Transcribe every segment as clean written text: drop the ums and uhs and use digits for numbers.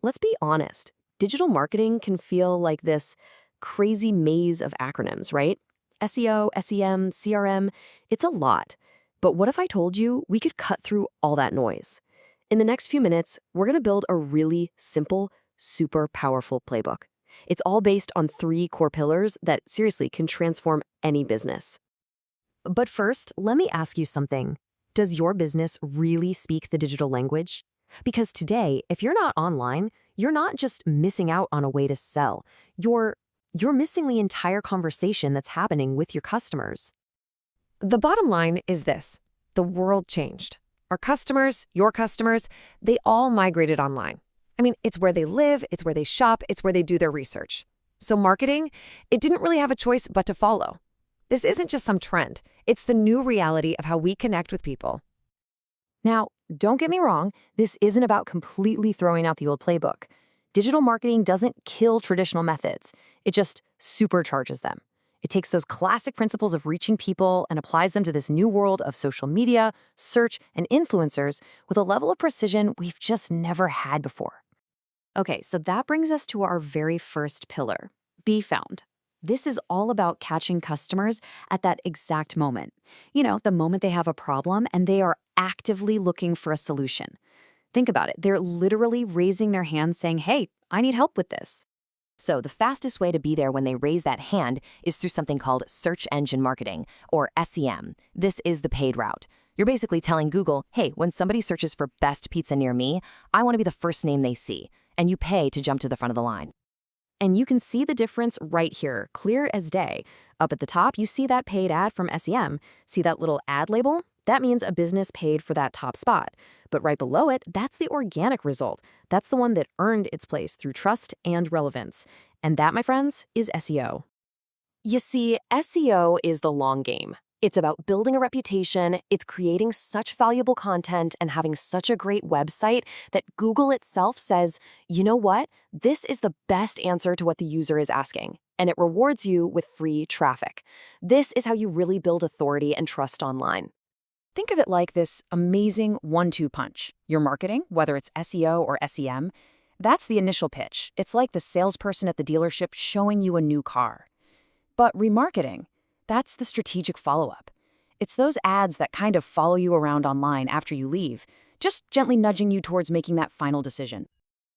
Let's be honest. Digital marketing can feel like this crazy maze of acronyms, right? SEO, SEM, CRM, it's a lot. But what if I told you we could cut through all that noise? In the next few minutes, we're going to build a really simple, super powerful playbook. It's all based on three core pillars that seriously can transform any business. But first, let me ask you something. Does your business really speak the digital language? Because today, if you're not online, you're not just missing out on a way to sell. You're missing the entire conversation that's happening with your customers. The bottom line is this: the world changed. Our customers, your customers, they all migrated online. I mean, it's where they live, it's where they shop, it's where they do their research. So marketing, it didn't really have a choice but to follow. This isn't just some trend. It's the new reality of how we connect with people. Now, don't get me wrong, this isn't about completely throwing out the old playbook. Digital marketing doesn't kill traditional methods. It just supercharges them. It takes those classic principles of reaching people and applies them to this new world of social media, search, and influencers with a level of precision we've just never had before. Okay, so that brings us to our very first pillar, be found. This is all about catching customers at that exact moment. The moment they have a problem and they are actively looking for a solution. Think about it. They're literally raising their hand saying, hey, I need help with this. So the fastest way to be there when they raise that hand is through something called search engine marketing, or SEM. This is the paid route. You're basically telling Google, hey, when somebody searches for best pizza near me, I want to be the first name they see. And you pay to jump to the front of the line. And you can see the difference right here, clear as day. Up at the top, you see that paid ad from SEM. See that little ad label? That means a business paid for that top spot. But right below it, that's the organic result. That's the one that earned its place through trust and relevance. And that, my friends, is SEO. You see, SEO is the long game. It's about building a reputation, it's creating such valuable content and having such a great website that Google itself says, you know what? This is the best answer to what the user is asking, and it rewards you with free traffic. This is how you really build authority and trust online. Think of it like this amazing 1-2 punch. Your marketing, whether it's SEO or SEM, that's the initial pitch. It's like the salesperson at the dealership showing you a new car. But remarketing, that's the strategic follow-up. It's those ads that kind of follow you around online after you leave, just gently nudging you towards making that final decision.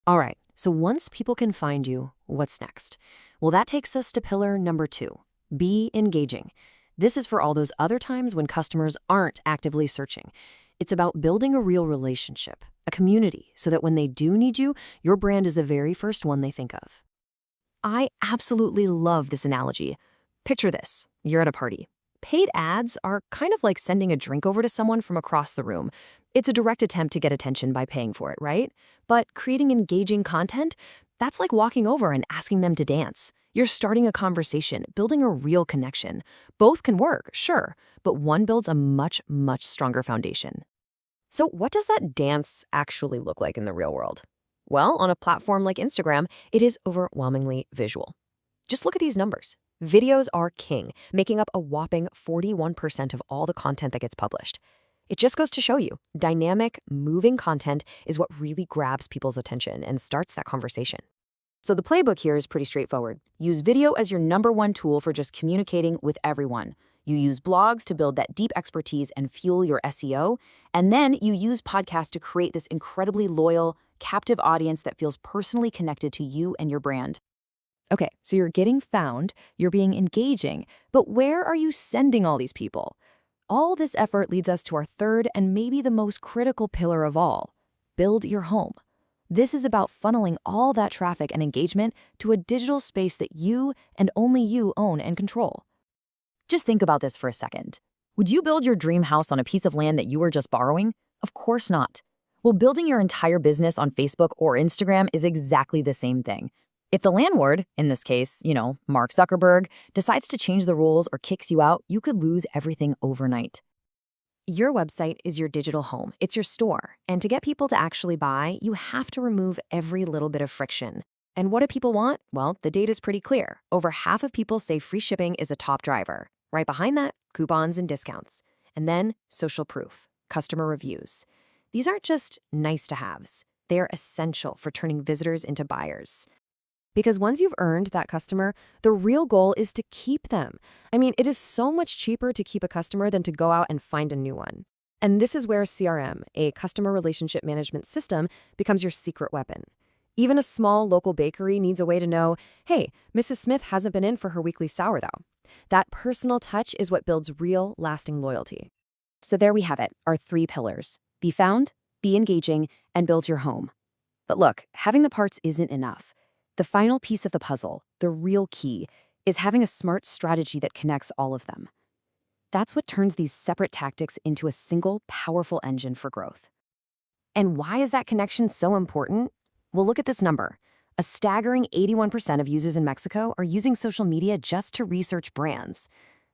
All right, so once people can find you, what's next? Well, that takes us to pillar number 2, be engaging. This is for all those other times when customers aren't actively searching. It's about building a real relationship, a community, so that when they do need you, your brand is the very first one they think of. I absolutely love this analogy. Picture this. You're at a party. Paid ads are kind of like sending a drink over to someone from across the room. It's a direct attempt to get attention by paying for it, right? But creating engaging content, that's like walking over and asking them to dance. You're starting a conversation, building a real connection. Both can work, sure, but one builds a much, much stronger foundation. So what does that dance actually look like in the real world? Well, on a platform like Instagram, it is overwhelmingly visual. Just look at these numbers. Videos are king, making up a whopping 41% of all the content that gets published. It just goes to show you, dynamic, moving content is what really grabs people's attention and starts that conversation. So the playbook here is pretty straightforward. Use video as your number one tool for just communicating with everyone. You use blogs to build that deep expertise and fuel your SEO, and then you use podcasts to create this incredibly loyal, captive audience that feels personally connected to you and your brand. Okay, so you're getting found, you're being engaging, but where are you sending all these people? All this effort leads us to our third and maybe the most critical pillar of all, build your home. This is about funneling all that traffic and engagement to a digital space that you and only you own and control. Just think about this for a second. Would you build your dream house on a piece of land that you were just borrowing? Of course not. Well, building your entire business on Facebook or Instagram is exactly the same thing. If the landlord, in this case, Mark Zuckerberg, decides to change the rules or kicks you out, you could lose everything overnight. Your website is your digital home. It's your store. And to get people to actually buy, you have to remove every little bit of friction. And what do people want? Well, the data's pretty clear. Over half of people say free shipping is a top driver. Right behind that, coupons and discounts. And then social proof, customer reviews. These aren't just nice to haves. they are essential for turning visitors into buyers. Because once you've earned that customer, the real goal is to keep them. I mean, it is so much cheaper to keep a customer than to go out and find a new one. And this is where CRM, a customer relationship management system, becomes your secret weapon. Even a small local bakery needs a way to know, hey, Mrs. Smith hasn't been in for her weekly sourdough. That personal touch is what builds real, lasting loyalty. So there we have it, our 3 pillars. Be found, be engaging, and build your home. But look, having the parts isn't enough. The final piece of the puzzle, the real key, is having a smart strategy that connects all of them. That's what turns these separate tactics into a single, powerful engine for growth. And why is that connection so important? Well, look at this number. A staggering 81% of users in Mexico are using social media just to research brands.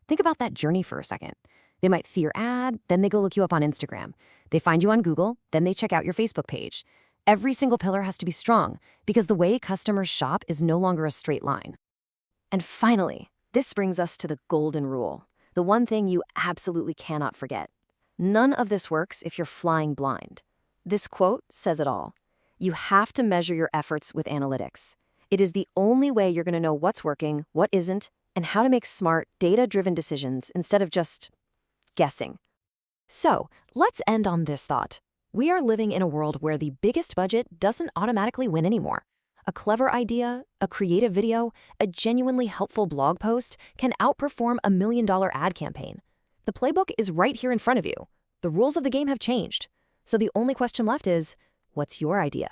Think about that journey for a second. They might see your ad, then they go look you up on Instagram. They find you on Google, then they check out your Facebook page. Every single pillar has to be strong because the way customers shop is no longer a straight line. And finally, this brings us to the golden rule, the one thing you absolutely cannot forget. None of this works if you're flying blind. This quote says it all. You have to measure your efforts with analytics. It is the only way you're going to know what's working, what isn't, and how to make smart, data-driven decisions instead of just guessing. So, let's end on this thought. We are living in a world where the biggest budget doesn't automatically win anymore. A clever idea, a creative video, a genuinely helpful blog post can outperform a $1 million ad campaign. The playbook is right here in front of you. The rules of the game have changed. So the only question left is, what's your idea?